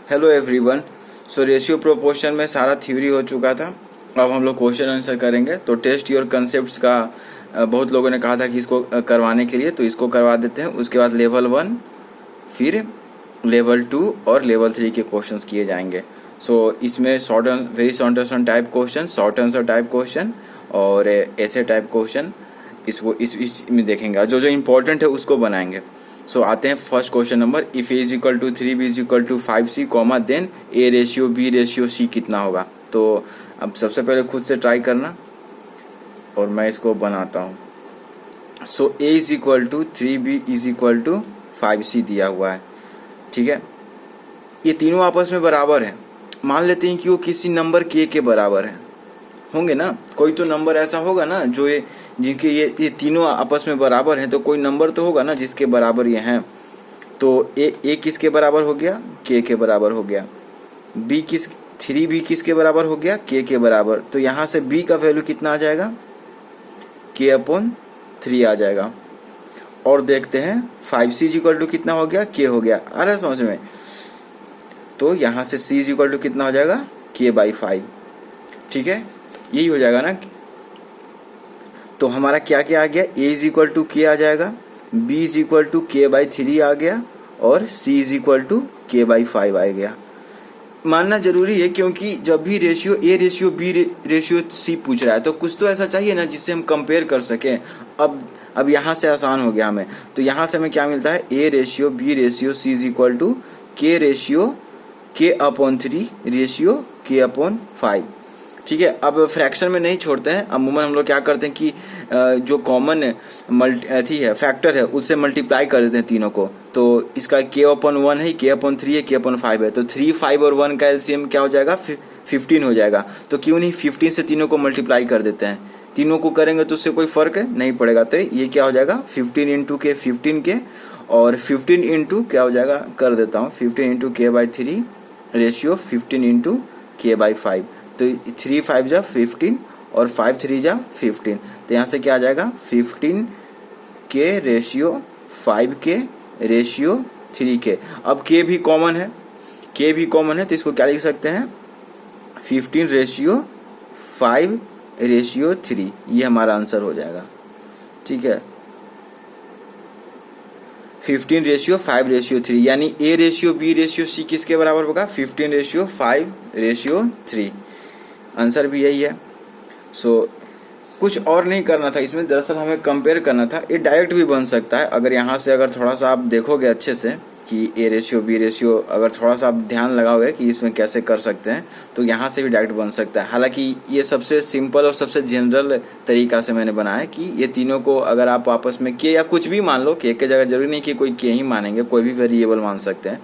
Hello everyone. So ratio proportion में सारा theory हो चुका था, अब हम लोग क्वेश्चन आंसर करेंगे। तो टेस्ट योर कंसेप्ट्स का बहुत लोगों ने कहा था कि इसको करवाने के लिए, तो इसको करवा देते हैं। उसके बाद लेवल 1, फिर लेवल 2 और लेवल 3 के क्वेश्चंस किए जाएंगे। सो इसमें short very short answer type question, short answer type question और ऐसे टाइप क्वेश्चन इसको इसमें देखेंगे। जो जो इम्पोर्टेंट है उसको बनाएंगे। सो आते हैं first question number. If A is equal to 3 B is equal to 5 C comma then A ratio B ratio C कितना होगा। तो अब सबसे पहले खुद से ट्राई करना और मैं इसको बनाता हूँ। So A is equal to 3 B is equal to 5 C दिया हुआ है, ठीक है। ये तीनों आपस में बराबर हैं। मान लेते हैं कि वो किसी नंबर के बराबर हैं, होंगे ना। कोई तो नंबर ऐसा होगा ना जो जिनके ये तीनों आपस में बराबर हैं, तो कोई नंबर तो होगा ना जिसके बराबर ये हैं। तो ए किसके बराबर हो गया, के बराबर हो गया। बी 3b किसके बराबर हो गया, के बराबर। तो यहाँ से b का वैल्यू कितना आ जाएगा, k/3 आ जाएगा। और देखते हैं 5c इक्वल टू कितना हो गया, k हो गया। आ रहा है समझ में। तो यहाँ से c इक्वल टू कितना हो जाएगा, k/5, ठीक है। यही हो जाएगा ना। तो हमारा क्या क्या आ गया, a इज इक्वल टू के आ जाएगा, b is equal to k/3 आ गया और c is equal to k/5 आ गया। मानना जरूरी है क्योंकि जब भी ratio a ratio b ratio c पूछ रहा है तो कुछ तो ऐसा चाहिए ना जिससे हम कंपेयर कर सकें। अब यहाँ से आसान हो गया हमें। तो यहाँ से हमें क्या मिलता है, a ratio b ratio c is equal to k ratio k/3 ratio k/5, ठीक है। अब फ्रैक्शन में नहीं छोड़ते हैं। अमूमन हम लोग क्या करते हैं कि जो कॉमन फैक्टर है उससे मल्टीप्लाई कर देते हैं तीनों को। तो इसका k/1 है, k/3 है, k/5 है। तो 3, 5 और 1 का एलसीएम क्या हो जाएगा, 15 हो जाएगा। तो क्यों नहीं 15 से तीनों को मल्टीप्लाई कर देते हैं। तीनों को करेंगे तो उससे कोई फर्क नहीं पड़ेगा। तो ये क्या हो जाएगा, 15 इंटू के 15 के और 15 इंटू क्या हो जाएगा, कर देता हूँ 15 into k/3 ratio 15 into k/5। तो 3 5 जा 15 और 5 3 जा 15। तो यहाँ से क्या आ जाएगा, 15 के रेशियो 5 के रेशियो 3 के। अब के भी कॉमन है, तो इसको क्या लिख सकते हैं, 15 रेशियो 5 रेशियो 3। ये हमारा आंसर हो जाएगा, ठीक है। 15 रेशियो 5 रेशियो 3 यानी A ratio B ratio C किसके बराबर होगा, 15 रेशियो 5 रेशियो 3। आंसर भी यही है। सो कुछ और नहीं करना था इसमें, दरअसल हमें कंपेयर करना था। ये डायरेक्ट भी बन सकता है अगर यहाँ से अगर थोड़ा सा आप देखोगे अच्छे से कि ए रेशियो बी रेशियो, अगर थोड़ा सा आप ध्यान लगाओगे कि इसमें कैसे कर सकते हैं तो यहाँ से भी डायरेक्ट बन सकता है। हालांकि ये सबसे सिंपल और सबसे जनरल तरीका से मैंने बनाया कि ये तीनों को अगर आप आपस में के या कुछ भी मान लो, के जगह जरूरी नहीं कि कोई के ही मानेंगे, कोई भी वेरिएबल मान सकते हैं।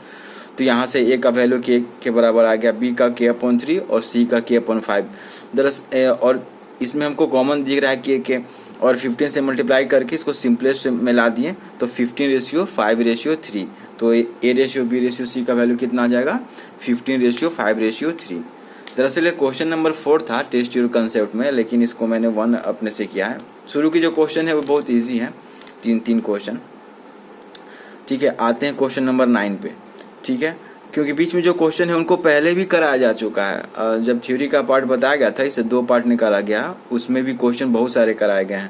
तो यहाँ से ए का वैल्यू के बराबर आ गया, बी का k/3 और सी का k/5। दरअसल और इसमें हमको कॉमन दिख रहा है के और 15 से मल्टीप्लाई करके इसको सिंपलेस्ट में ला दिए तो 15 रेशियो 5 रेशियो 3। तो A ratio B ratio C का वैल्यू कितना आ जाएगा, 15 रेशियो 5 रेशियो 3। दरअसल ये क्वेश्चन नंबर 4 था टेस्ट योर कंसेप्ट में, लेकिन इसको मैंने 1 अपने से किया है। शुरू की जो क्वेश्चन है वो बहुत ईजी है, 3 क्वेश्चन, ठीक है। आते हैं क्वेश्चन नंबर 9 पे, ठीक है। क्योंकि बीच में जो क्वेश्चन है उनको पहले भी कराया जा चुका है। जब थ्योरी का पार्ट बताया गया था, इससे 2 पार्ट निकाला गया, उसमें भी क्वेश्चन बहुत सारे कराए गए हैं,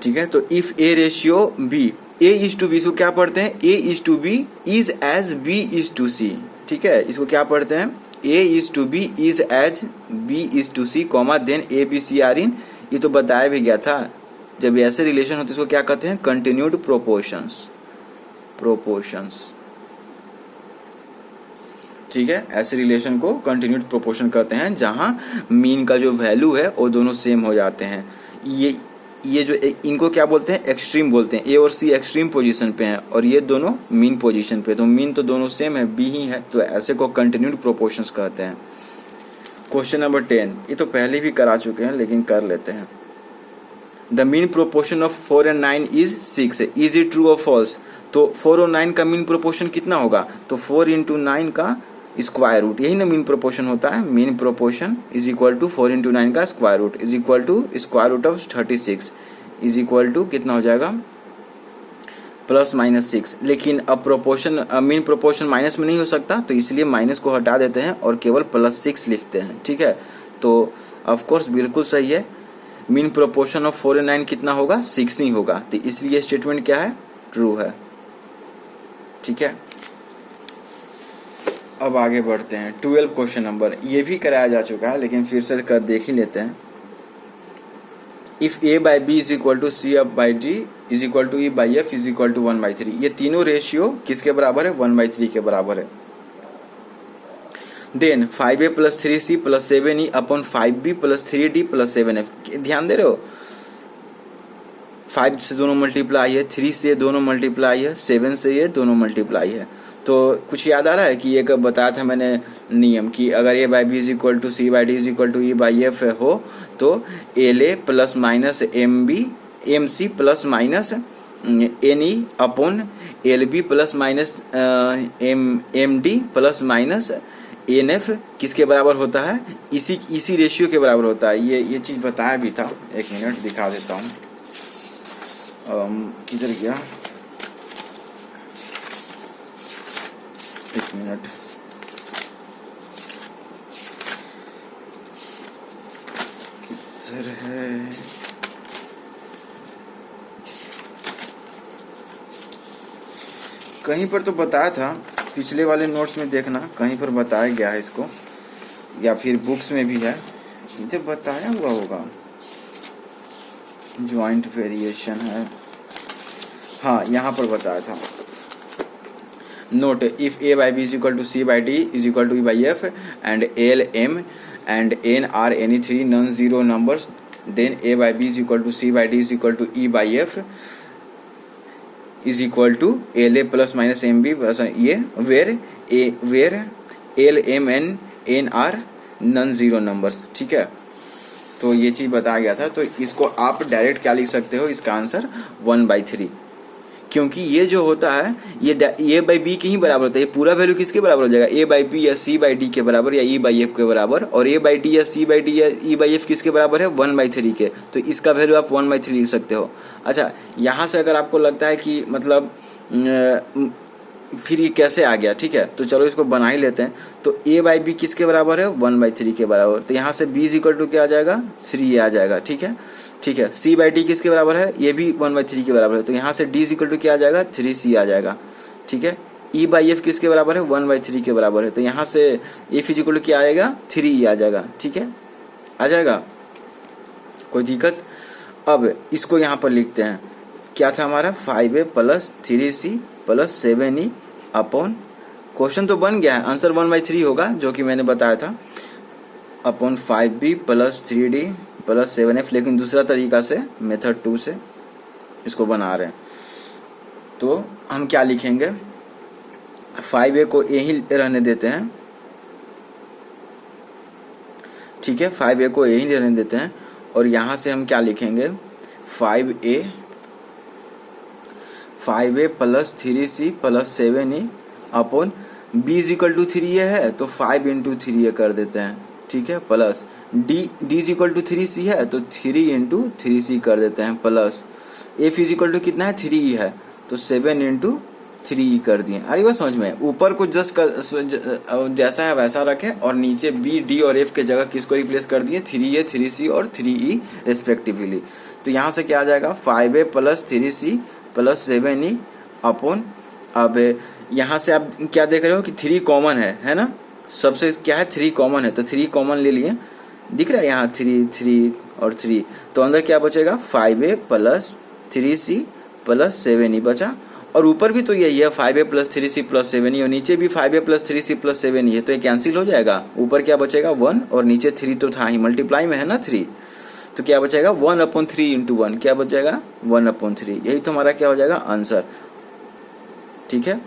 ठीक है। तो if A ratio B, A is to B, इसको क्या पढ़ते हैं, A is to B is as B is to C, ठीक है। इसको क्या पढ़ते हैं, A is to B is as B is to C comma then A B C are in. ये तो बताया भी गया था, जब ऐसे रिलेशन होते हैं इसको क्या कहते हैं, कंटिन्यूड प्रोपोर्शंस, ठीक है। ऐसे रिलेशन को कंटिन्यूड प्रोपोर्शन कहते हैं जहां मीन का जो वैल्यू है वो दोनों सेम हो जाते हैं। ये जो इनको क्या बोलते हैं, एक्सट्रीम बोलते हैं। ए और सी एक्सट्रीम पोजीशन पे हैं और ये दोनों मीन पोजीशन पे, तो मीन तो दोनों सेम है, बी ही है, तो ऐसे को कंटिन्यूड प्रोपोर्शंस कहते हैं। क्वेश्चन नंबर 10, ये तो पहले भी करा चुके हैं लेकिन कर लेते हैं। The mean proportion of 4 and 9 is 6 है, इज इट ट्रू और फॉल्स। तो 4 और 9 का मीन प्रोपोर्शन कितना होगा, तो 4 इंटू 9 का स्क्वायर रूट, यही ना मीन प्रोपोर्शन होता है। Mean proportion is equal to 4 into 9 का square root is equal to square root of 36 is equal to कितना हो जाएगा, +-6, लेकिन अब प्रोपोर्शन मीन प्रोपोर्शन माइनस में नहीं हो सकता, तो इसलिए माइनस को हटा देते हैं और केवल +6 लिखते हैं। ठीक है, तो ऑफ कोर्स बिल्कुल सही है, मीन प्रोपोर्शन ऑफ 4 और 9 कितना होगा, 6 ही होगा, तो इसलिए स्टेटमेंट क्या है, ट्रू है। ठीक है, अब आगे बढ़ते हैं 12 क्वेश्चन नंबर। ये भी कराया जा चुका है लेकिन फिर से कर देख ही लेते हैं। If A/B is equal to C/D is equal to E/F is equal to 1/3, ये तीनों रेशियो किसके बराबर है, 1/3 के बराबर है। Then 5A + 3C + 7E upon 5B + 3D + 7F। ध्यान दे रहे हो, 5 से दोनों मल्टीप्लाई है, 3 से दोनों मल्टीप्लाई है, 7 से ये दोनों मल्टीप्लाई है। तो कुछ याद आ रहा है कि एक बताया था मैंने नियम कि अगर A/B is equal to C/D is equal to E/F हो तो LA + MB MC + NE upon LB + MD + NF किसके बराबर होता है, इसी रेशियो के बराबर होता है। ये चीज़ बताया भी था, एक मिनट दिखा देता हूँ। किधर गया, एक मिनट, किधर है, कहीं पर तो बताया था, पिछले वाले नोट्स में देखना कहीं पर बताया गया है इसको, या फिर बुक्स में भी है, इधर बताया हुआ होगा, ज्वाइंट वेरिएशन है, हाँ यहाँ पर बताया था। Note, if A/B is equal to C/D is equal to E/F and L, M and N are any three non-zero numbers, then A/B is equal to C/D is equal to E/F is equal to LA + MB ये where L, M and N are non-zero numbers। ठीक है, तो ये चीज़ बताया गया था, तो इसको आप डायरेक्ट क्या लिख सकते हो, इसका आंसर 1/3, क्योंकि ये जो होता है ये A/B के ही बराबर होता है। ये पूरा वैल्यू किसके बराबर हो जाएगा, A/B या C/D के बराबर या E/F के बराबर, और A/D या C/D या E/F किसके बराबर है, 1/3 के, तो इसका वैल्यू आप 1/3 लिख सकते हो। अच्छा, यहाँ से अगर आपको लगता है कि मतलब फिर ये कैसे आ गया, ठीक है, तो चलो इसको बना ही लेते हैं। तो A/B किसके बराबर है, 1/3 के बराबर, तो यहाँ से B = क्या आ जाएगा, 3 आ जाएगा। ठीक है, ठीक है, C/D किसके बराबर है, ये भी 1/3 के बराबर है, तो यहाँ से D = क्या आ जाएगा, 3C आ जाएगा। ठीक है, E/F किसके बराबर है, 1/3 के बराबर है, तो यहाँ से F = क्या आएगा, 3 आ जाएगा। ठीक है, आ जाएगा, कोई दिक्कत। अब इसको यहाँ पर लिखते हैं, क्या था हमारा, 5A + 3C + 7E upon, question तो बन गया है, आंसर 1/3 होगा जो कि मैंने बताया था, अपॉन 5B + 3D + 7F, लेकिन दूसरा तरीका से मेथड 2 से इसको बना रहे हैं। तो हम क्या लिखेंगे, 5A को A ही रहने देते हैं। ठीक है, 5A को A ही रहने देते हैं, और यहाँ से हम क्या लिखेंगे, 5A + 3C + 7E upon B = 3A है तो 5 × 3A कर देते हैं। ठीक है, प्लस D = 3C है तो 3 × 3C कर देते हैं, प्लस F = कितना है, 3E है तो 7 × 3E कर दिए। अरे बस समझ में, ऊपर को जस्ट जैसा है वैसा रखें, और नीचे B, D और F के जगह किसको रिप्लेस कर दिए, 3A, 3C और 3E रेस्पेक्टिवली। तो यहाँ से क्या आ जाएगा, 5A + 3C + 7E अपॉन, अब यहाँ से आप क्या देख रहे हो कि 3 कॉमन है ना, सबसे क्या है, 3 कॉमन है, तो 3 कॉमन ले लिए, दिख रहा है यहाँ 3 और 3, तो अंदर क्या बचेगा, 5A + 3C + 7E बचा, और ऊपर भी तो यही है, 5A + 3C + 7E, और नीचे भी 5A + 3C + 7E है, तो ये कैंसिल हो जाएगा, ऊपर क्या बचेगा, 1, और नीचे 3 तो था ही, मल्टीप्लाई में है ना 3, तो क्या बचेगा, 1/3 × 1, क्या बचेगा, 1/3, यही तो हमारा क्या हो जाएगा, आंसर। ठीक है,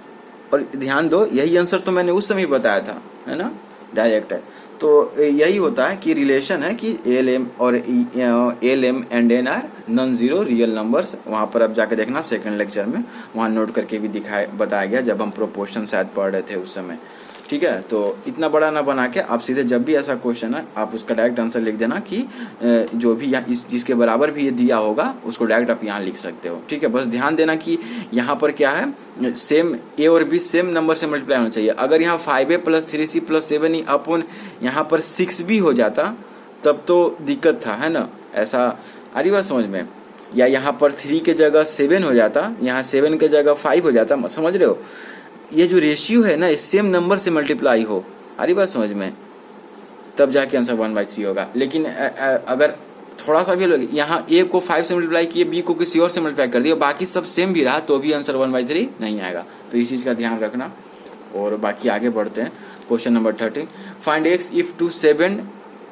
और ध्यान दो, यही आंसर तो मैंने उस समय बताया था, है ना, डायरेक्ट है। तो यही होता है कि रिलेशन है कि एल एम और L M and N are non zero real numbers. वहाँ पर अब जाके देखना सेकंड लेक्चर में, वहाँ नोट करके भी बताया गया जब हम प्रोपोर्शन शायद पढ़ रहे थे उस समय। ठीक है, तो इतना बड़ा ना बना के आप सीधे जब भी ऐसा क्वेश्चन है आप उसका डायरेक्ट आंसर लिख देना कि जो भी यहाँ इस जिसके बराबर भी ये दिया होगा उसको डायरेक्ट आप यहाँ लिख सकते हो। ठीक है, बस ध्यान देना कि यहाँ पर क्या है, सेम ए और बी सेम नंबर से मल्टीप्लाई होना चाहिए। अगर यहाँ 5a + 3c + 7e अपॉन यहाँ पर 6 भी हो जाता तब तो दिक्कत था, है ना। ऐसा आ रही बात समझ में। या यहाँ पर 3 के जगह 7 हो जाता, यहाँ 7 के जगह 5 हो जाता, समझ रहे हो। ये जो रेशियो है ना, सेम नंबर से मल्टीप्लाई हो, आ रही बात समझ में, तब जाके आंसर 1/3 होगा। लेकिन अगर थोड़ा सा भी लोग यहाँ ए को 5 से मल्टीप्लाई किए, बी को किसी और से मल्टीप्लाई कर दिया, बाकी सब सेम भी रहा तो भी आंसर 1/3 नहीं आएगा। तो इस चीज़ का ध्यान रखना। और बाकी आगे बढ़ते हैं। Question number 13, find x if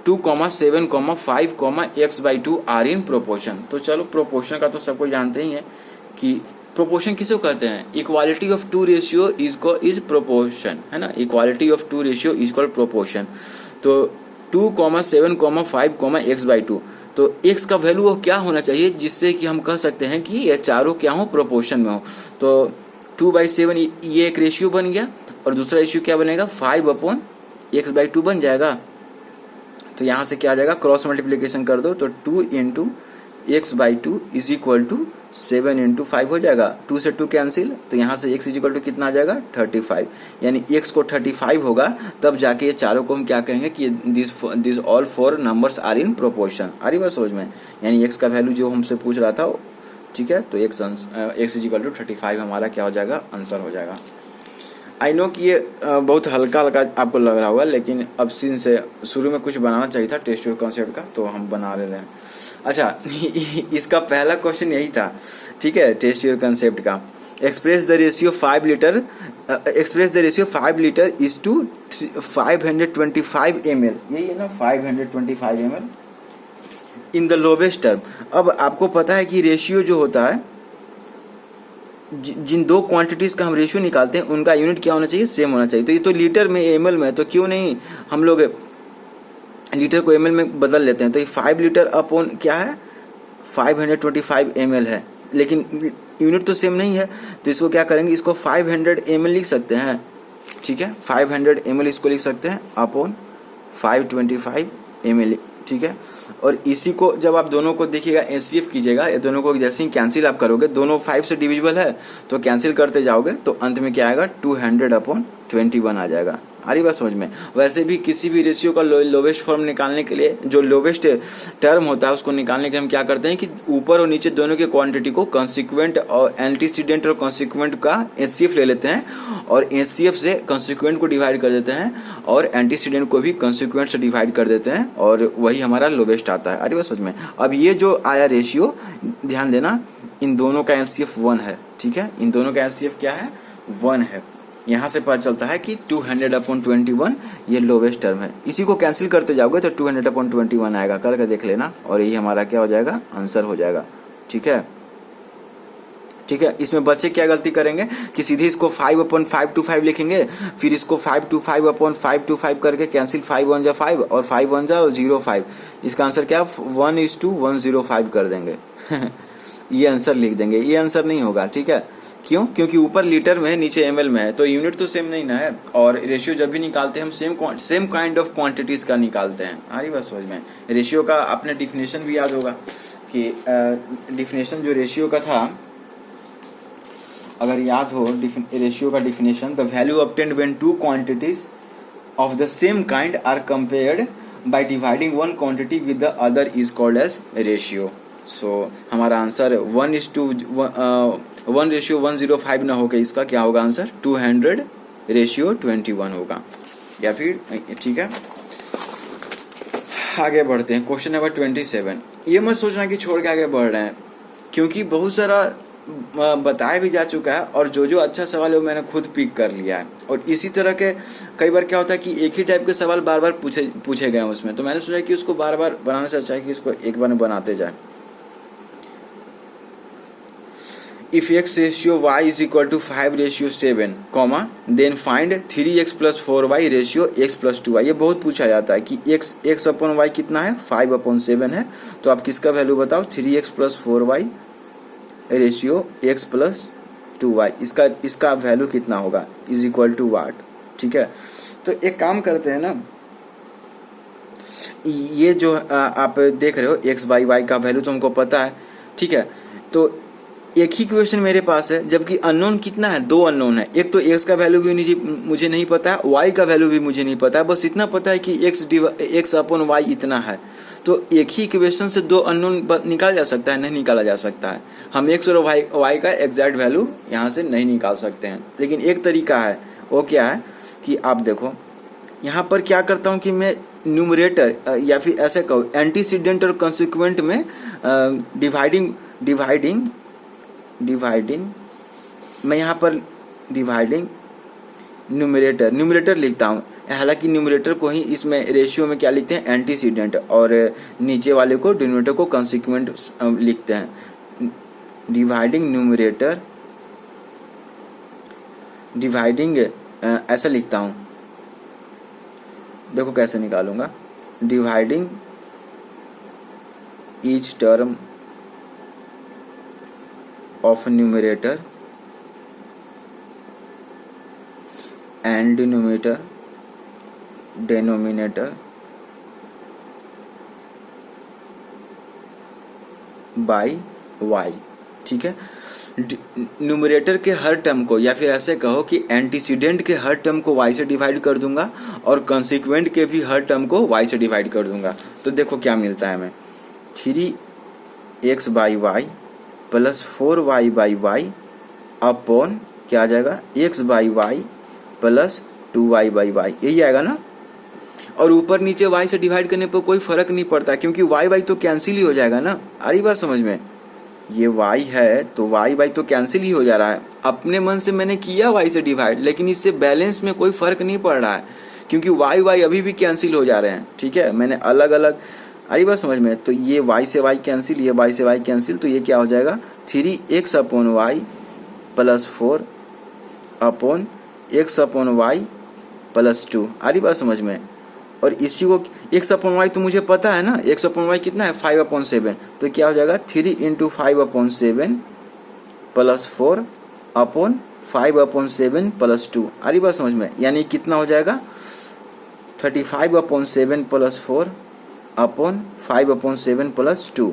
2,7, 5, are in proportion. तो चलो प्रोपोर्शन का तो सबको जानते ही है कि प्रोपोर्शन किसको कहते हैं, equality of two ratio is proportion, है ना। Equality of two ratio is called proportion. तो 2,7, 5, x/2, तो x का वैल्यू क्या होना चाहिए जिससे कि हम कह सकते हैं कि ये चारों क्या हो, प्रोपोर्शन में हो। तो 2/7 ये एक रेशियो बन गया और दूसरा रेशियो क्या बनेगा, 5/x/2 बन जाएगा। तो यहाँ से क्या आ जाएगा, क्रॉस मल्टीप्लिकेशन कर दो तो 2 × x/2 इज इक्वल टू 7 × 5 हो जाएगा। 2 से 2 कैंसिल, तो यहाँ से x इज इक्वल टू कितना आ जाएगा, 35। यानी x को 35 होगा तब जाके ये चारों को हम क्या कहेंगे कि this all 4 numbers are in proportion. आ रही बात समझ में। यानी x का वैल्यू जो हमसे पूछ रहा था, ठीक है, तो x इज इक्वल टू 35 हमारा क्या हो जाएगा, आंसर हो जाएगा। आई नो कि ये बहुत हल्का हल्का आपको लग रहा होगा, लेकिन अब सीन से शुरू में कुछ बनाना चाहिए था टेस्ट योर कॉन्सेप्ट का, तो हम बना ले रहे हैं। अच्छा इसका पहला क्वेश्चन यही था, ठीक है, टेस्ट योर कॉन्सेप्ट का। Express the ratio 5 litre is to 525 ml, यही है ना, 525 ml in the lowest term. अब आपको पता है कि रेशियो जो होता है, जिन दो क्वांटिटीज़ का हम रेशियो निकालते हैं उनका यूनिट क्या होना चाहिए, सेम होना चाहिए। तो ये तो लीटर में ml में, तो क्यों नहीं हम लोग लीटर को ml में बदल लेते हैं। तो ये 5 लीटर अपॉन क्या है, 525 ml है, लेकिन यूनिट तो सेम नहीं है। तो इसको क्या करेंगे, इसको 500 ml लिख सकते हैं, ठीक है, 500 ml इसको लिख सकते हैं अपॉन 525 ml, ठीक है। और इसी को जब आप दोनों को देखिएगा एचसीएफ कीजिएगा, ये दोनों को जैसे ही कैंसिल आप करोगे, दोनों 5 से डिविजिबल है तो कैंसिल करते जाओगे तो अंत में क्या आएगा, 200/21 आ जाएगा। आ रही बात समझ में। वैसे भी किसी भी रेशियो का लोवेस्ट फॉर्म निकालने के लिए, जो लोवेस्ट टर्म होता है उसको निकालने के लिए हम क्या करते हैं कि ऊपर और नीचे दोनों के क्वांटिटी को कंसिक्वेंट और एंटीसीडेंट और कंसिक्वेंट का एचसीएफ ले लेते हैं और एचसीएफ से कंसिक्वेंट को डिवाइड कर देते हैं और एंटीसीडेंट को भी कंसिक्वेंट से डिवाइड कर देते हैं और वही हमारा लोवेस्ट आता है। अरे बात समझ में। अब ये जो आया रेशियो, ध्यान देना, इन दोनों का एचसीएफ 1 है, ठीक है, इन दोनों का एचसीएफ क्या है, 1 है। यहाँ से पता चलता है कि 200/21 ये लोवेस्ट टर्म है। इसी को कैंसिल करते जाओगे तो 200/21 आएगा, करके देख लेना, और यही हमारा क्या हो जाएगा, आंसर हो जाएगा। ठीक है, ठीक है। इसमें बच्चे क्या गलती करेंगे कि सीधे इसको 5/525 लिखेंगे, फिर इसको 525/525 करके कैंसिल, 5 1 जा 5 और 5 1 जा 05, इसका आंसर क्या 1:105 कर देंगे ये आंसर लिख देंगे। ये आंसर नहीं होगा, ठीक है। क्यों? क्योंकि ऊपर लीटर में है, नीचे ml में है, तो यूनिट तो सेम नहीं ना है। और रेशियो जब भी निकालते हैं हम सेम काइंड ऑफ क्वांटिटीज का निकालते हैं। आ रही बात समझ में। रेशियो का आपने डिफिनेशन भी याद होगा कि डिफिनेशन जो रेशियो का था, अगर याद हो रेशियो का definition, the value obtained when two quantities of the same kind are compared by dividing one quantity with the other is called as ratio. So हमारा आंसर 1:105 ना होकर इसका क्या होगा आंसर, 200:21 होगा, या फिर, ठीक है। आगे बढ़ते हैं। Question number 27। ये मत सोचना कि छोड़ के आगे बढ़ रहे हैं, क्योंकि बहुत सारा बताया भी जा चुका है और जो अच्छा सवाल है वो मैंने खुद पिक कर लिया है। और इसी तरह के कई बार क्या होता है कि एक ही टाइप के सवाल बार बार पूछे गए हैं उसमें, तो मैंने सोचा कि उसको बार बार बनाने से अच्छा है कि इसको एक बार बनाते जाए। If x ratio y is equal to 5:7 comma then find 3x plus 4y ratio x plus 2y। ये बहुत पूछा जाता है कि x अपॉन y कितना है, 5/7 है। तो आप किसका वैल्यू बताओ, 3x plus 4y ratio x plus 2y, इसका वैल्यू कितना होगा, इज इक्वल टू वाट। ठीक है, तो एक काम करते हैं ना, ये जो आप देख रहे हो x बाई y का वैल्यू तुमको पता है। ठीक है, तो एक ही क्वेश्चन मेरे पास है, जबकि अननोन कितना है, 2 अननोन है। एक तो x का वैल्यू भी मुझे नहीं पता है, y का वैल्यू भी मुझे नहीं पता है, बस इतना पता है कि x अपॉन y इतना है। तो एक ही इक्वेशन से 2 अननोन निकाला जा सकता है, नहीं निकाला जा सकता है। हम x और y का एग्जैक्ट वैल्यू यहाँ से नहीं निकाल सकते हैं, लेकिन एक तरीका है, वो क्या है कि आप देखो यहाँ पर क्या करता हूँ कि मैं न्यूमरेटर या फिर ऐसे कहो एंटीसीडेंट और कंसिक्वेंट में डिवाइडिंग मैं यहाँ पर डिवाइडिंग न्यूमरेटर लिखता हूँ। हालांकि न्यूमरेटर को ही इसमें रेशियो में क्या लिखते हैं, एंटीसीडेंट, और नीचे वाले को डिनोमिनेटर को कंसिक्वेंट लिखते हैं। डिवाइडिंग न्यूमरेटर डिवाइडिंग ऐसा लिखता हूँ, देखो कैसे निकालूंगा। Dividing each term of numerator and denominator by y। ठीक है, न्यूमरेटर के हर टर्म को, या फिर ऐसे कहो कि एंटीसीडेंट के हर टर्म को y से डिवाइड कर दूंगा और कंसिक्वेंट के भी हर टर्म को y से डिवाइड कर दूंगा। तो देखो क्या मिलता है हमें, 3x by Y plus 4y by Y upon क्या आ जाएगा, x by Y plus 2y by Y, यही आएगा ना। और ऊपर नीचे y से डिवाइड करने पर कोई फर्क नहीं पड़ता, क्योंकि y तो कैंसिल ही हो जाएगा ना। आ रही बात समझ में, ये y है तो y तो कैंसिल ही हो जा रहा है। अपने मन से मैंने किया y से डिवाइड, लेकिन इससे बैलेंस में कोई फर्क नहीं पड़ रहा है, क्योंकि y अभी भी कैंसिल हो जा रहे हैं। ठीक है, मैंने अलग अलग, आ रही बात समझ में। तो ये y से y कैंसिल, ये y से y कैंसिल, तो ये क्या हो जाएगा, 3x upon Y plus 4 upon x upon Y plus 2। आ रही बात समझ में। और इसी को x अपॉन वाई तो मुझे पता है ना, x अपॉन वाई कितना है, 5/7। तो क्या हो जाएगा, 3 × 5/7 प्लस 4 अपॉन 5/7 प्लस 2। आ रही बात समझ में, यानी कितना हो जाएगा, 35/7 प्लस 4 अपॉन 5/7 प्लस 2।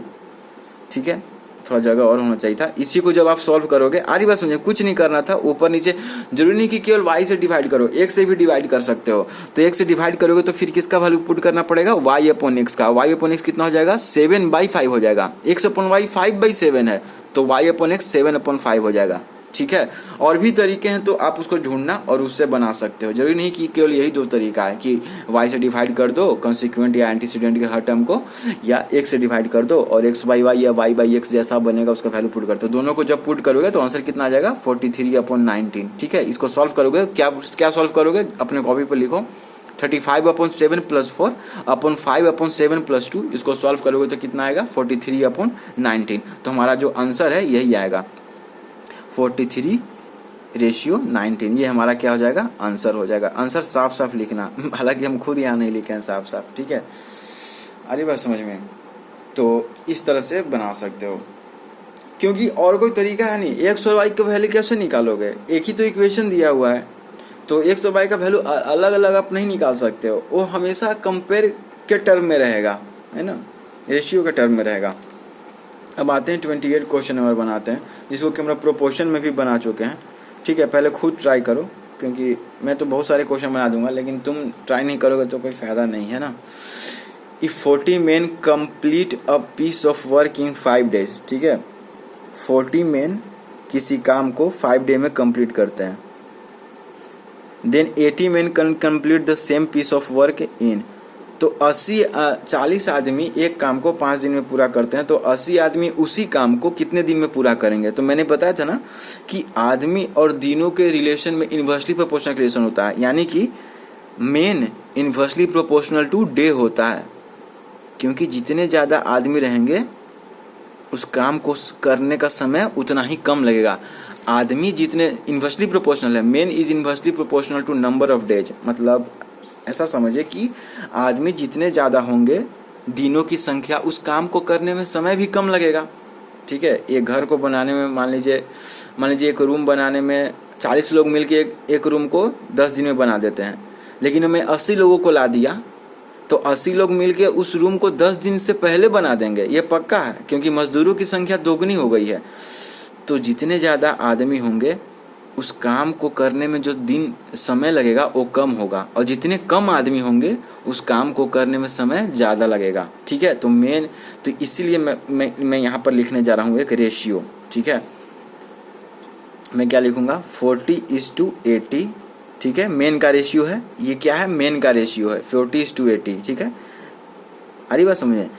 ठीक है, थोड़ा जगह और होना चाहिए था। इसी को जब आप सॉल्व करोगे, आ रही बात समझे, कुछ नहीं करना था, ऊपर नीचे जरूरी नहीं कि केवल y से डिवाइड करो, x से भी डिवाइड कर सकते हो। तो x से डिवाइड करोगे तो फिर किसका वैल्यू पुट करना पड़ेगा, y अपॉन x का। y अपॉन x कितना हो जाएगा, 7/5 हो जाएगा। x अपॉन y 5/7 है, तो y अपॉन x 7/5 हो जाएगा। ठीक है, और भी तरीके हैं, तो आप उसको ढूंढना और उससे बना सकते हो। जरूरी नहीं कि केवल यही 2 तरीका है कि y से डिवाइड कर दो कंसिक्वेंट या एंटीसीडेंट के हर टर्म को, या x से डिवाइड कर दो और x बाई वाई या y बाई x जैसा बनेगा उसका वैल्यू पुट कर दो। दोनों को जब पुट करोगे तो आंसर कितना आ जाएगा, 43/19। ठीक है, इसको सॉल्व करोगे, क्या सॉल्व करोगे, अपने कॉपी पर लिखो, 35/7 प्लस 4 अपॉन 5/7 प्लस 2। इसको सॉल्व करोगे तो कितना आएगा, 43/19। तो हमारा जो आंसर है यही आएगा, 43:19। ये हमारा क्या हो जाएगा, आंसर हो जाएगा। आंसर साफ साफ लिखना, हालांकि हम खुद यहाँ नहीं लिखे हैं साफ साफ। ठीक है, अरे बात समझ में। तो इस तरह से बना सकते हो, क्योंकि और कोई तरीका है नहीं। x और y का वैल्यू कैसे निकालोगे, एक ही तो इक्वेशन दिया हुआ है, तो x और y का वैल्यू अलग अलग आप नहीं निकाल सकते हो। वो हमेशा कंपेयर के टर्म में रहेगा, है ना, रेशियो के टर्म में रहेगा। अब आते हैं 28 क्वेश्चन नंबर बनाते हैं, जिसको कि हम लोग प्रोपोर्शन में भी बना चुके हैं। ठीक है, पहले खुद ट्राई करो, क्योंकि मैं तो बहुत सारे क्वेश्चन बना दूंगा, लेकिन तुम ट्राई नहीं करोगे तो कोई फ़ायदा नहीं है ना। If 40 men complete a piece of work in 5 days। ठीक है, 40 men किसी काम को 5 डे में कंप्लीट करते हैं। Then 80 men can complete the same piece of work in, तो 40 आदमी एक काम को 5 दिन में पूरा करते हैं, तो 80 आदमी उसी काम को कितने दिन में पूरा करेंगे। तो मैंने बताया था ना कि आदमी और दिनों के रिलेशन में इन्वर्सली प्रोपोर्शनल रिलेशन होता है, यानी कि men inversely proportional to day होता है, क्योंकि जितने ज़्यादा आदमी रहेंगे उस काम को करने का समय उतना ही कम लगेगा। आदमी जितने इन्वर्सली प्रोपोर्शनल है, men is inversely proportional to number of days, मतलब ऐसा समझिए कि आदमी जितने ज़्यादा होंगे दिनों की संख्या, उस काम को करने में समय भी कम लगेगा। ठीक है, एक घर को बनाने में मान लीजिए एक रूम बनाने में 40 लोग मिलके एक रूम को 10 दिन में बना देते हैं, लेकिन हमें 80 लोगों को ला दिया तो 80 लोग मिलके उस रूम को 10 दिन से पहले बना देंगे, ये पक्का है, क्योंकि मजदूरों की संख्या दोगुनी हो गई है। तो जितने ज़्यादा आदमी होंगे उस काम को करने में जो दिन समय लगेगा वो कम होगा, और जितने कम आदमी होंगे उस काम को करने में समय ज़्यादा लगेगा। ठीक है, तो इसीलिए मैं यहाँ पर लिखने जा रहा हूँ एक रेशियो। ठीक है, मैं क्या लिखूँगा 40:80। ठीक है, मेन का रेशियो है, ये क्या है, मेन का रेशियो है 40:80। ठीक है, अरे बात समझे,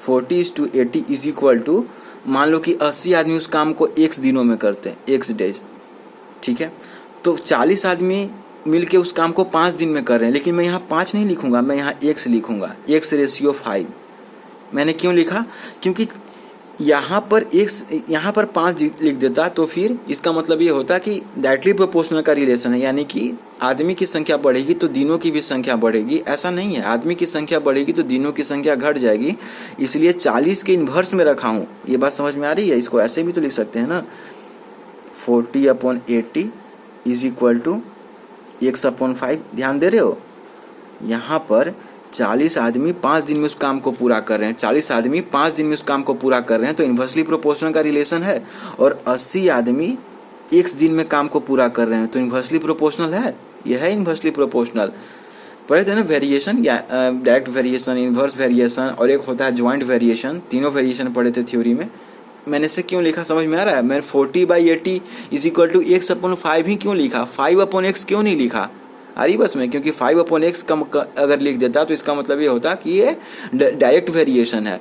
40:80 इज इक्वल टू, मान लो कि 80 आदमी उस काम को x दिनों में करते हैं, x डेज। ठीक है, तो 40 आदमी मिलके उस काम को 5 दिन में कर रहे हैं, लेकिन मैं यहाँ 5 नहीं लिखूंगा, मैं यहाँ x लिखूंगा, x/5। मैंने क्यों लिखा, क्योंकि यहाँ पर 5 लिख देता तो फिर इसका मतलब ये होता कि डायरेक्टली प्रोपोर्शनल का रिलेशन है, यानी कि आदमी की संख्या बढ़ेगी तो दिनों की भी संख्या बढ़ेगी। ऐसा नहीं है, आदमी की संख्या बढ़ेगी तो दिनों की संख्या घट जाएगी, इसलिए 40 के इन्वर्स में रखा हूँ। ये बात समझ में आ रही है, इसको ऐसे भी तो लिख सकते हैं ना, 40/80 इज इक्वल टू x/5। ध्यान दे रहे हो, यहाँ पर 40 आदमी 5 दिन में उस काम को पूरा कर रहे हैं, 40 आदमी 5 दिन में उस काम को पूरा कर रहे हैं, तो इन्वर्सली प्रोपोर्शनल का रिलेशन है। और 80 आदमी एक दिन में काम को पूरा कर रहे हैं, तो इन्वर्सली प्रोपोर्शनल है, यह है इन्वर्सली प्रोपोर्शनल। पढ़े थे ना वेरिएशन, या डायरेक्ट वेरिएशन, इन्वर्स वेरिएशन, और एक होता है ज्वाइंट वेरिएशन। तीनों वेरिएशन पढ़े थे थ्योरी में। मैंने से क्यों लिखा समझ में आ रहा है, मैं 40/80 इज इक्वल टू x/5 ही क्यों लिखा, 5/x क्यों नहीं लिखा, अरे बस में, क्योंकि 5/x कम अगर लिख देता तो इसका मतलब ये होता कि ये डायरेक्ट वेरिएशन है,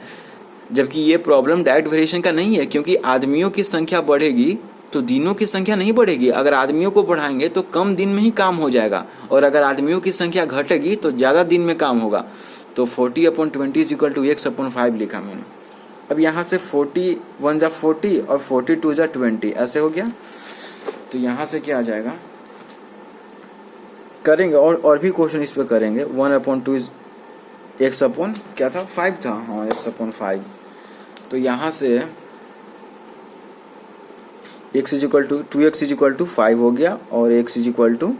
जबकि ये प्रॉब्लम डायरेक्ट वेरिएशन का नहीं है, क्योंकि आदमियों की संख्या बढ़ेगी तो दिनों की संख्या नहीं बढ़ेगी। अगर आदमियों को बढ़ाएंगे तो कम दिन में ही काम हो जाएगा, और अगर आदमियों की संख्या घटेगी तो ज़्यादा दिन में काम होगा। तो 40/20 इज इक्वल टू x/5 लिखा मैंने। अब यहाँ से 41 जा 40 और 42 जा 20 ऐसे हो गया। तो यहाँ से क्या आ जाएगा, करेंगे और भी क्वेश्चन इस पे करेंगे। 1/2 x/ क्या था, 5 था, हाँ x/5। तो यहाँ से x is equal to 2x is equal to 5 हो गया, और x इज इक्वल टू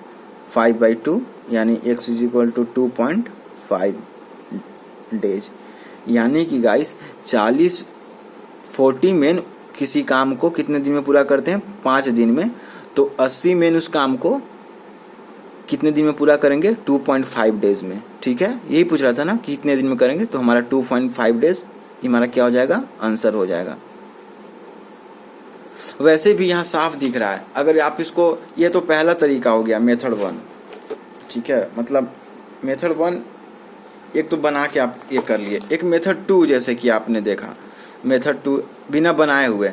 5/2, यानी x is equal to 2.5 days. यानी कि गाइस 40 मेन किसी काम को कितने दिन में पूरा करते हैं, 5 दिन में। तो 80 मेन उस काम को कितने दिन में पूरा करेंगे, 2.5 डेज में। ठीक है, यही पूछ रहा था ना कि कितने दिन में करेंगे, तो हमारा 2.5 डेज हमारा क्या हो जाएगा, आंसर हो जाएगा। वैसे भी यहाँ साफ दिख रहा है, अगर आप इसको, ये तो पहला तरीका हो गया मेथड 1। ठीक है, मतलब मेथड 1 एक तो बना के आप ये कर लिए, एक मेथड 2 जैसे कि आपने देखा, मेथड 2 बिना बनाए हुए।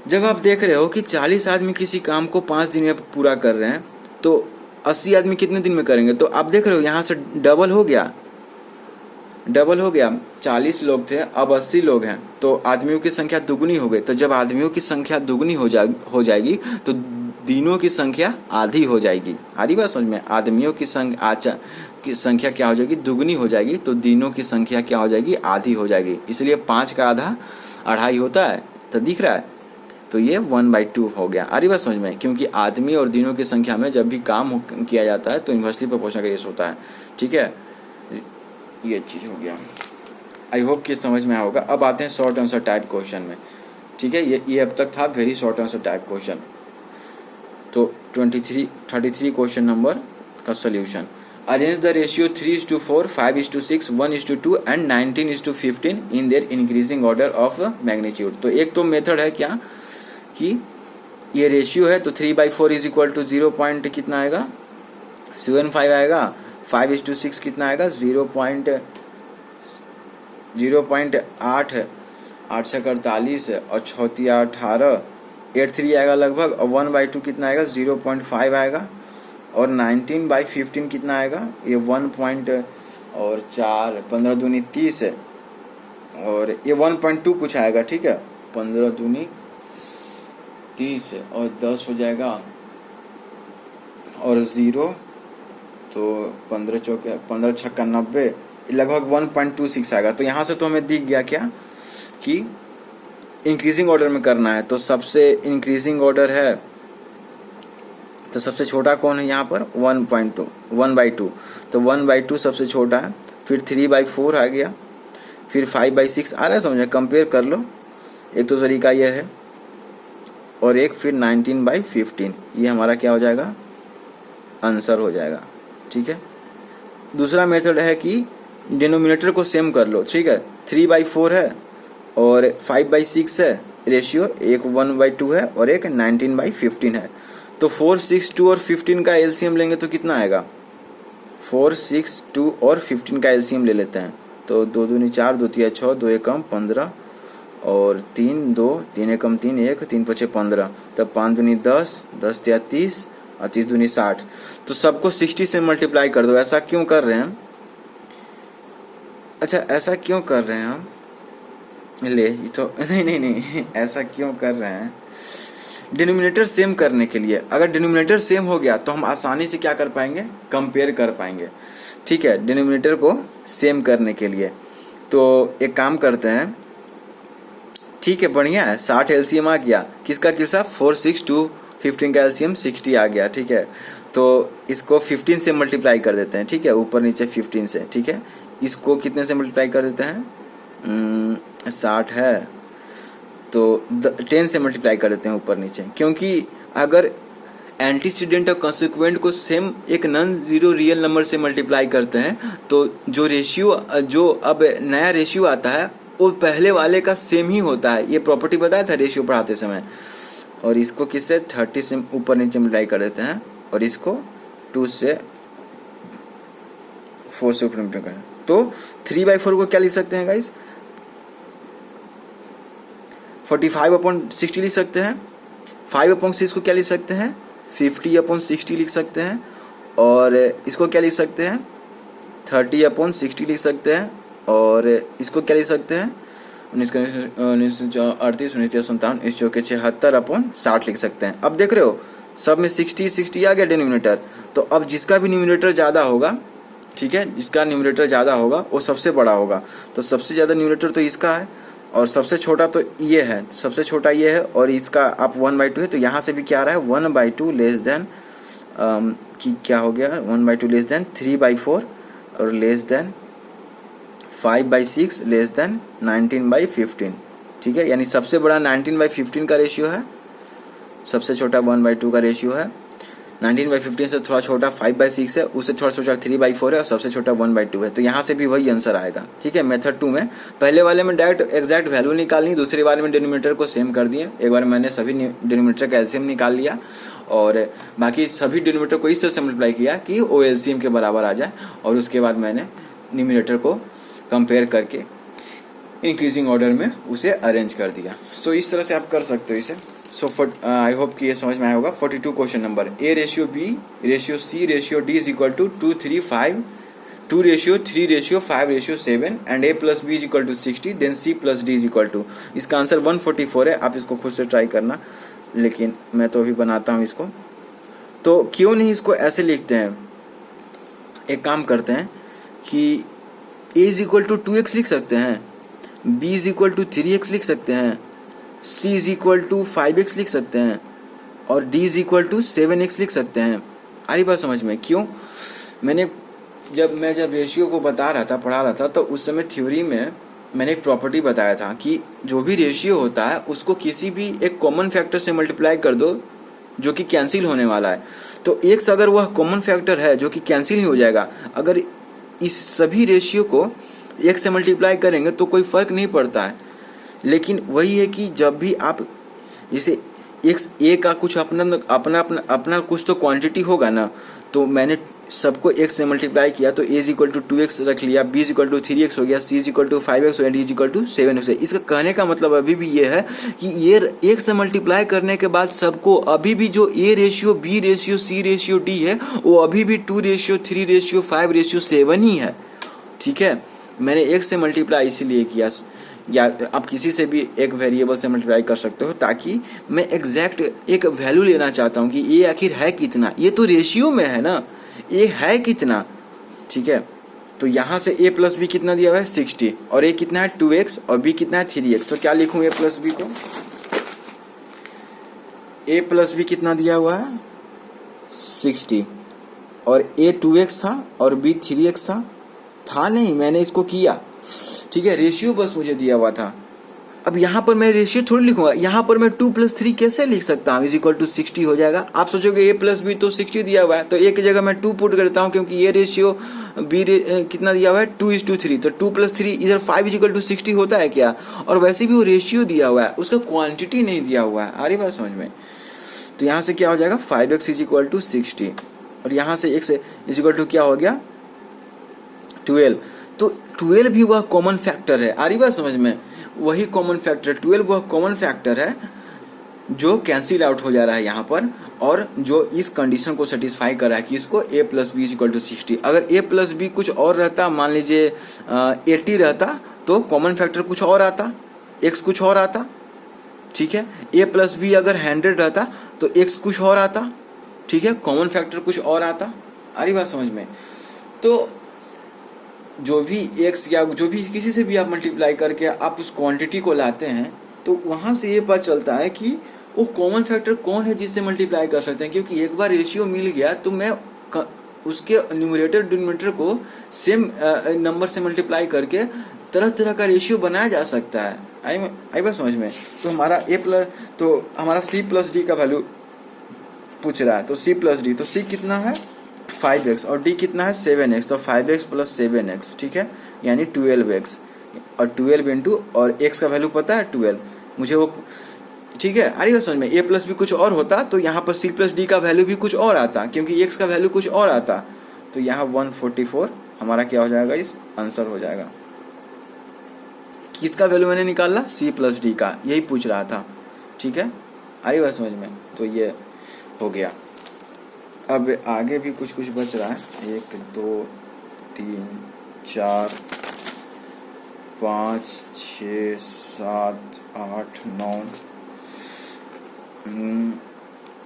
जब आप देख रहे हो कि 40 आदमी किसी काम को 5 दिन में पूरा कर रहे हैं, तो 80 आदमी कितने दिन में करेंगे, तो आप देख रहे हो यहाँ से डबल हो गया। 40 लोग थे, अब 80 लोग हैं, तो आदमियों की संख्या दुगनी हो गई। तो जब आदमियों की संख्या दुगनी हो जाएगी तो दिनों की संख्या आधी हो जाएगी। आ रही बात समझ में, आदमियों की संख्या क्या हो जाएगी, दुगनी हो जाएगी, तो दिनों की संख्या क्या हो जाएगी, आधी हो जाएगी। इसलिए 5 का आधा 2.5 होता है, तो दिख रहा है, तो ये 1/2 हो गया। आ रही बात समझ में, क्योंकि आदमी और दिनों की संख्या में जब भी काम किया जाता है तो इन्वर्सली प्रोपोर्शनल का रेशियो होता है। ठीक है, ये चीज़ हो गया। आई होप कि समझ में आया होगा। अब आते हैं शॉर्ट आंसर टाइप क्वेश्चन में। ठीक है, ये अब तक था very short answer type question. तो 33 क्वेश्चन नंबर का solution, arrange the ratio 3:4, 5:6, 1:2 and 19:15 in their increasing order of magnitude. तो एक तो मेथड है क्या कि ये रेशियो है, तो 3/4 इज इक्वल टू 0 पॉइंट कितना आएगा, 75 आएगा। 5:6 कितना आएगा, 0.8 है, 8 से 48 और 6 18, 83 आएगा लगभग। और 1/2 कितना आएगा, 0.5 आएगा। और 19/15 कितना आएगा, ये 1 पॉइंट और 4, 15 दूनी 30 है, और ये 1.2 कुछ आएगा, ठीक है। 15 दूनी 30 और 10 हो जाएगा और 0 तो 15 चौके 15 छक्का 90, लगभग 1.26 आएगा। तो यहाँ से तो हमें दिख गया क्या कि इंक्रीजिंग ऑर्डर में करना है। तो सबसे इंक्रीजिंग ऑर्डर है तो सबसे छोटा कौन है यहाँ पर 1.2 1/2, तो 1/2 सबसे छोटा है। फिर 3/4 आ गया, फिर 5/6 आ रहा है समझे, कंपेयर कर लो। एक तो तरीका यह है और एक फिर 19/15, ये हमारा क्या हो जाएगा आंसर हो जाएगा, ठीक है। दूसरा मेथड है कि डिनोमिनेटर को सेम कर लो, ठीक है। 3/4 है और 5/6 है रेशियो, एक 1/2 है और एक 19/15 है। तो 4, 6, 2 और 15 का एलसीएम लेंगे तो कितना आएगा 4, 6, 2 और 15 का एलसीएम ले लेते हैं। तो 2 दूनी 4, 2 तिया 6, 2 एकम 15 और 3 2, 3 एकम 3 1, 3 पचे 15, तब 5 दूनी 10, 10 तिया 30 और 30 दूनी 60। तो सबको 60 से मल्टीप्लाई कर दो। ऐसा क्यों कर रहे हैं हम? अच्छा ऐसा क्यों कर रहे हैं हम? ले ये तो नहीं ऐसा क्यों कर रहे हैं? डिनोमिनेटर सेम करने के लिए। अगर डिनोमिनेटर सेम हो गया तो हम आसानी से क्या कर पाएंगे, कंपेयर कर पाएंगे, ठीक है, डिनोमिनेटर को सेम करने के लिए। तो एक काम करते हैं, ठीक है, बढ़िया है, 60 एलसीएम आ गया। किसका किसका 4, 6, 2, 15 का एलसीएम 60 आ गया, ठीक है। तो इसको 15 से मल्टीप्लाई कर देते हैं, ठीक है, ऊपर नीचे 15 से, ठीक है। इसको कितने से मल्टीप्लाई कर देते हैं 60 है तो 10 से मल्टीप्लाई कर देते हैं ऊपर नीचे, क्योंकि अगर एंटीसीडेंट और कंसिक्वेंट को सेम एक नॉन जीरो रियल नंबर से मल्टीप्लाई करते हैं तो जो रेशियो, जो अब नया रेशियो आता है वो पहले वाले का सेम ही होता है। ये प्रॉपर्टी बताया था रेशियो पढ़ाते समय। और इसको किससे 30 से ऊपर नीचे मल्टीप्लाई कर देते हैं और इसको 2 से 4 से ऊपर मल्टीप्लाई करें तो 3/4 को क्या लिख सकते हैं गाइस 45/60 लिख सकते हैं। 5/6 को क्या लिख सकते हैं 50/60 लिख सकते हैं। और इसको क्या लिख सकते हैं 30/60 लिख सकते हैं। और इसको क्या लिख सकते हैं 1938 1957 इस चौके 76/60 लिख सकते हैं। अब देख रहे हो सब में 60 आ गया डिनोमिनेटर। तो अब जिसका भी न्यूमरेटर ज़्यादा होगा, ठीक है, जिसका न्यूमरेटर ज़्यादा होगा वो सबसे बड़ा होगा। तो सबसे ज़्यादा न्यूमरेटर तो इसका है और सबसे छोटा तो ये है, सबसे छोटा ये है और इसका आप 1/2 है। तो यहाँ से भी क्या आ रहा है 1/2 लेस देन कि क्या हो गया 1/2 लेस देन 3/4 और लेस देन 5/6 लेस देन 19/15, ठीक है। यानी सबसे बड़ा 19/15 का रेशियो है, सबसे छोटा 1/2 का रेशियो है। 19/15 से थोड़ा छोटा 5/6 है, उससे थोड़ा छोटा 3/4 है और सबसे छोटा 1/2 है। तो यहाँ से भी वही आंसर आएगा, ठीक है। मेथड 2 में पहले वाले में डायरेक्ट एग्जैक्ट वैल्यू निकालनी, दूसरे वाले में डिनोमिनेटर को सेम कर दिए। एक बार मैंने सभी डिनोमिनेटर का एलसीएम निकाल लिया और बाकी सभी डिनोमिनेटर को इस तरह से मल्टीप्लाई किया कि वो एलसीएम के बराबर आ जाए और उसके बाद मैंने न्यूमरेटर को कंपेयर करके इंक्रीजिंग ऑर्डर में उसे अरेंज कर दिया। सो इस तरह से आप कर सकते हो इसे। सो आई होप कि ये समझ में आया होगा। 42 question number A ratio B ratio C ratio D is equal to 2, 3, 5, 2 ratio 3 ratio 5 ratio 7 and A plus B is equal to 60 then C plus D is equal to. इसका answer 144 है। आप इसको खुद से ट्राई करना, लेकिन मैं तो अभी बनाता हूँ इसको। तो क्यों नहीं इसको ऐसे लिखते हैं, एक काम करते हैं कि A is equal to 2x लिख सकते हैं, B is equal to 3x लिख सकते हैं, C is equal to 5x लिख सकते हैं और D is equal to 7x लिख सकते हैं। आ रही बात समझ में? क्यों? जब मैं रेशियो को बता रहा था, पढ़ा रहा था, तो उस समय थ्योरी में मैंने एक प्रॉपर्टी बताया था कि जो भी रेशियो होता है उसको किसी भी एक कॉमन फैक्टर से मल्टीप्लाई कर दो जो कि कैंसिल होने वाला है। तो x अगर वह कॉमन फैक्टर है जो कि कैंसिल ही हो जाएगा, अगर इस सभी रेशियो को x से मल्टीप्लाई करेंगे तो कोई फ़र्क नहीं पड़ता है। लेकिन वही है कि जब भी आप जैसे x a का कुछ अपना कुछ तो क्वांटिटी होगा ना, तो मैंने सबको x से मल्टीप्लाई किया तो a is equal to 2x रख लिया, b is equal to 3x हो गया, c is equal to 5x और d is equal to 7x। इसका कहने का मतलब अभी भी ये है कि ये x से मल्टीप्लाई करने के बाद सबको अभी भी जो a ratio b ratio c ratio d है वो अभी भी 2 रेशियो 3 रेशियो 5 रेशियो 7 ही है, ठीक है। मैंने x से मल्टीप्लाई इसीलिए किया या आप किसी से भी एक वेरिएबल से मल्टीप्लाई कर सकते हो, ताकि मैं एग्जैक्ट एक वैल्यू लेना चाहता हूँ कि ये आखिर है कितना। ये तो रेशियो में है ना, ये है कितना, ठीक है। तो यहाँ से a प्लस बी कितना दिया हुआ है 60, और a कितना है 2x, और b कितना है 3x। तो क्या लिखूँ a प्लस बी को, a प्लस बी कितना दिया हुआ है 60, और a 2x था और b 3x था नहीं, मैंने इसको किया, ठीक है, रेशियो बस मुझे दिया हुआ था। अब यहाँ पर मैं रेशियो थोड़ी लिखूंगा, यहाँ पर मैं 2 + 3 कैसे लिख सकता हूँ, = 60 हो जाएगा। आप सोचोगे a प्लस बी तो 60 दिया हुआ है, तो a की जगह मैं 2 पुट करता हूँ, क्योंकि ये रेशियो b कितना दिया हुआ है 2:3, तो 2 + 3 इधर 5 = 60 होता है क्या। और वैसे भी वो रेशियो दिया हुआ है, उसका क्वांटिटी नहीं दिया हुआ है, आ रही बात समझ में। तो यहाँ से क्या हो जाएगा 5x = 60, और यहाँ से x = क्या हो गया 12। तो 12 भी वह कॉमन फैक्टर है, आ रही बात समझ में, वही कॉमन फैक्टर 12 वह कॉमन फैक्टर है जो कैंसिल आउट हो जा रहा है यहाँ पर, और जो इस कंडीशन को सेटिस्फाई कर रहा है कि इसको a + b = 60। अगर a + b कुछ और रहता, मान लीजिए 80 रहता, तो कॉमन फैक्टर कुछ और आता, x कुछ और आता, ठीक है। a + b अगर 100 रहता तो x कुछ और आता, ठीक है, कॉमन फैक्टर कुछ और आता, आ रही बात समझ में। तो जो भी x या जो भी किसी से भी आप मल्टीप्लाई करके आप उस क्वांटिटी को लाते हैं, तो वहाँ से ये पता चलता है कि वो कॉमन फैक्टर कौन है जिससे मल्टीप्लाई कर सकते हैं। क्योंकि एक बार रेशियो मिल गया तो मैं उसके न्यूमरेटर डिनोमिनेटर को सेम नंबर से मल्टीप्लाई करके तरह तरह का रेशियो बनाया जा सकता है। आई बात समझ में। तो हमारा हमारा c + d का वैल्यू पूछ रहा है, तो c + d, तो c कितना है 5x और d कितना है 7x, तो 5x + 7x, ठीक है, यानी 12x, और 12 इंटू, और x का वैल्यू पता है 12 मुझे वो, ठीक है। अरे समझ में, a + b कुछ और होता तो यहाँ पर c + d का वैल्यू भी कुछ और आता, क्योंकि x का वैल्यू कुछ और आता, तो यहाँ 144 हमारा क्या हो जाएगा, इस आंसर हो जाएगा। किसका वैल्यू मैंने निकाला, c + d का, यही पूछ रहा था, ठीक है। अरे बात समझ में, तो ये हो गया। अब आगे भी कुछ कुछ बच रहा है, 1 2 3 4 5 6 7 8 9,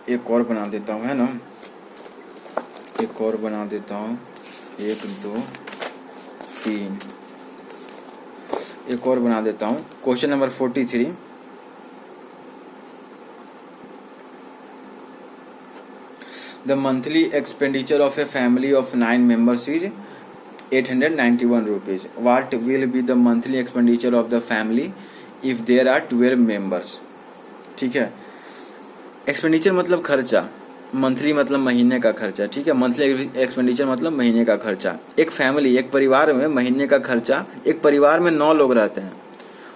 एक और बना देता हूँ, है ना, एक और बना देता हूँ, 1 2 3, एक और बना देता हूँ। Question number 43, The monthly expenditure of a family of 9 members is 891 rupees. What will be the monthly expenditure of the family if there are 12 members? ठीक है, एक्सपेंडिचर मतलब खर्चा, मंथली मतलब महीने का खर्चा, ठीक है। मंथली एक्सपेंडिचर मतलब महीने का खर्चा। एक फैमिली, एक परिवार में महीने का खर्चा, एक परिवार में 9 लोग रहते हैं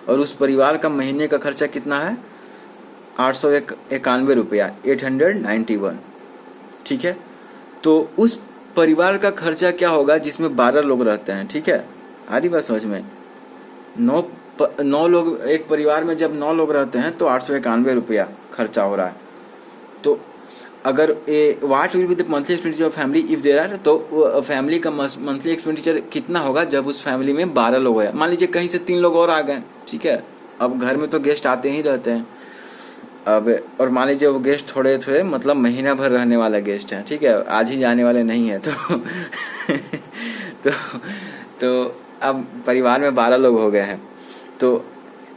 और उस परिवार का महीने का खर्चा कितना है 891 रुपया, 891, ठीक है। तो उस परिवार का खर्चा क्या होगा जिसमें 12 लोग रहते हैं, ठीक है। आ रही बात समझ में, 9 लोग, एक परिवार में जब 9 लोग रहते हैं तो 891 रुपया खर्चा हो रहा है। तो अगर what will be the monthly expenditure of family if there are, तो फैमिली का मंथली एक्सपेंडिचर कितना होगा जब उस फैमिली में 12 लोग हैं। मान लीजिए कहीं से 3 लोग और आ गए, ठीक है। अब घर में तो गेस्ट आते ही रहते हैं, अब और मान लीजिए वो गेस्ट थोड़े थोड़े मतलब महीना भर रहने वाला गेस्ट है, ठीक है, आज ही जाने वाले नहीं है। तो अब परिवार में 12 लोग हो गए हैं, तो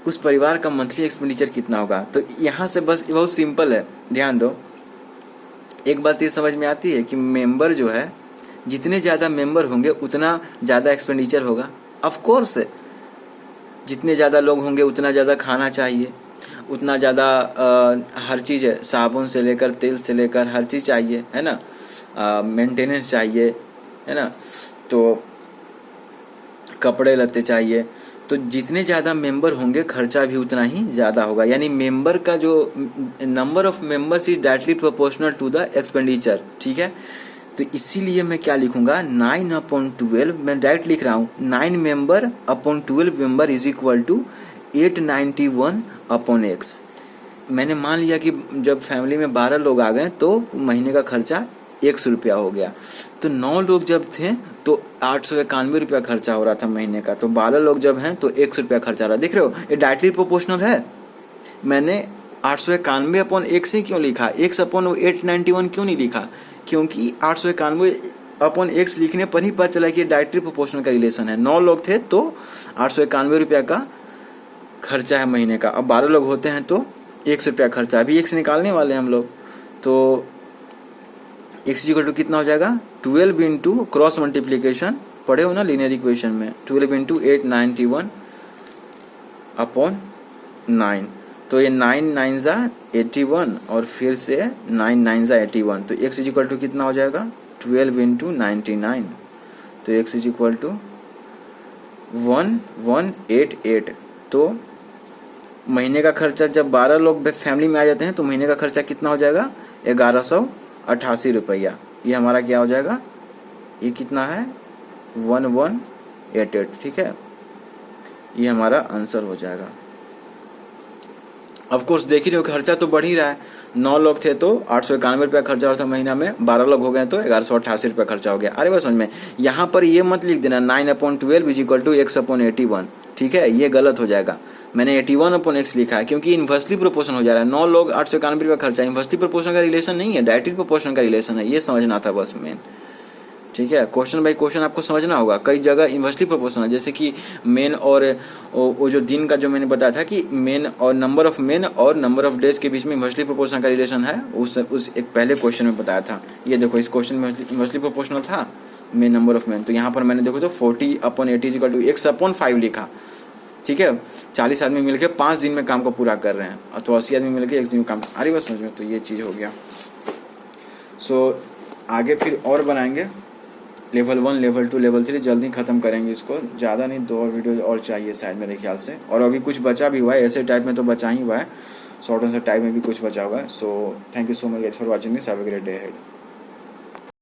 उस परिवार का मंथली एक्सपेंडिचर कितना होगा। तो यहाँ से बस बहुत सिंपल है, ध्यान दो। एक बात ये समझ में आती है कि मेंबर जो है, जितने ज़्यादा मेंबर होंगे उतना ज़्यादा एक्सपेंडिचर होगा। ऑफ कोर्स जितने ज़्यादा लोग होंगे उतना ज़्यादा खाना चाहिए, उतना ज़्यादा हर चीज़ है, साबुन से लेकर तेल से लेकर हर चीज़ चाहिए, है ना, मेंटेनेंस चाहिए, है ना, तो कपड़े लत्ते चाहिए। तो जितने ज़्यादा मेंबर होंगे खर्चा भी उतना ही ज़्यादा होगा। यानी मेंबर का जो number of members is directly proportional to the expenditure, ठीक है। तो इसीलिए मैं क्या लिखूंगा 9/12, मैं डायरेक्ट लिख रहा हूँ 9 member upon 12 member is equal to 891/x। मैंने मान लिया कि जब फैमिली में 12 लोग आ गए तो महीने का खर्चा 100 रुपया हो गया। तो 9 लोग जब थे तो 891 रुपया खर्चा हो रहा था महीने का। तो 12 लोग जब हैं तो 100 रुपया खर्चा रहा। देख रहे हो ये डायरेक्टली प्रोपोर्शनल है। मैंने 891 अपॉन 1 से क्यों लिखा, 1 अपॉन 891 क्यों नहीं लिखा, क्योंकि 891 अपॉन x लिखने पर ही पता चला कि डायरेक्टली प्रोपोर्शनल का रिलेशन है। 9 लोग थे तो 891 रुपया का खर्चा है महीने का। अब 12 लोग होते हैं तो 100 रुपया खर्चा। अभी x निकालने वाले हैं हम लोग। तो x इक्वल टू कितना हो जाएगा, 12 इंटू क्रॉस मल्टीप्लीकेशन पढ़े हो ना लीनियर इक्वेशन में, 12 इंटू 891 अपॉन 9। तो ये 9 9 जा 81 और फिर से 9 9 जा 81। तो x इक्वल टू कितना हो जाएगा, 12 इंटू 99। तो x इक्वल टू 1188। तो महीने का खर्चा जब 12 लोग फैमिली में आ जाते हैं तो महीने का खर्चा कितना हो जाएगा, 1188 रुपया। ये हमारा क्या हो जाएगा, ये कितना है 1188। ठीक है, ये हमारा आंसर हो जाएगा। ऑफ कोर्स देख ही रहे हो खर्चा तो बढ़ ही रहा है। 9 लोग थे तो 891 रुपया खर्चा हो रहा था महीना में, 12 लोग हो गए तो 1188 रुपया खर्चा हो गया। अरे बस समझ में, यहाँ पर ये मत लिख देना 9/12 इज इक्वल टू x/81। ठीक है, ये गलत हो जाएगा। मैंने 81/x लिखा है क्योंकि इन्वर्सली प्रोपोर्शन हो जा रहा है। 9 लोग 891 रुपया खर्चा, इन्वर्सली प्रोपोर्शन का रिलेशन नहीं है, डायरेक्टली प्रोपोर्शन का रिलेशन है। ये समझना था बस मेन। ठीक है, क्वेश्चन बाई क्वेश्चन आपको समझना होगा। कई जगह इन्वर्सली प्रोपोर्शन है, जैसे कि मेन और वो जो दिन का जो मैंने बताया था कि मेन और नंबर ऑफ मेन और नंबर ऑफ डेज के बीच में इन्वर्सली प्रोपोर्शन का रिलेशन है, उस एक पहले क्वेश्चन में बताया था। ये देखो इस क्वेश्चन में इन्वर्सली प्रोपोर्शनल था मेन नंबर ऑफ मेन। तो यहाँ पर मैंने देखो तो 40/80 इक्वल टू x/5 लिखा। ठीक है, 40 आदमी मिलकर 5 दिन में काम को पूरा कर रहे हैं, तो 80 आदमी मिलकर 1 दिन में काम। अरे बस समझ में, तो ये चीज़ हो गया। सो आगे फिर और बनाएंगे लेवल 1, लेवल 2, लेवल 3 जल्दी ख़त्म करेंगे इसको। ज़्यादा नहीं, 2 और वीडियो और चाहिए शायद मेरे ख्याल से। और अभी कुछ बचा भी हुआ है, ऐसे टाइप में तो बचा ही हुआ है, शॉर्ट आंसर टाइप में भी कुछ बचा हुआ है। So thank you so much guys for watching this, have a great day ahead.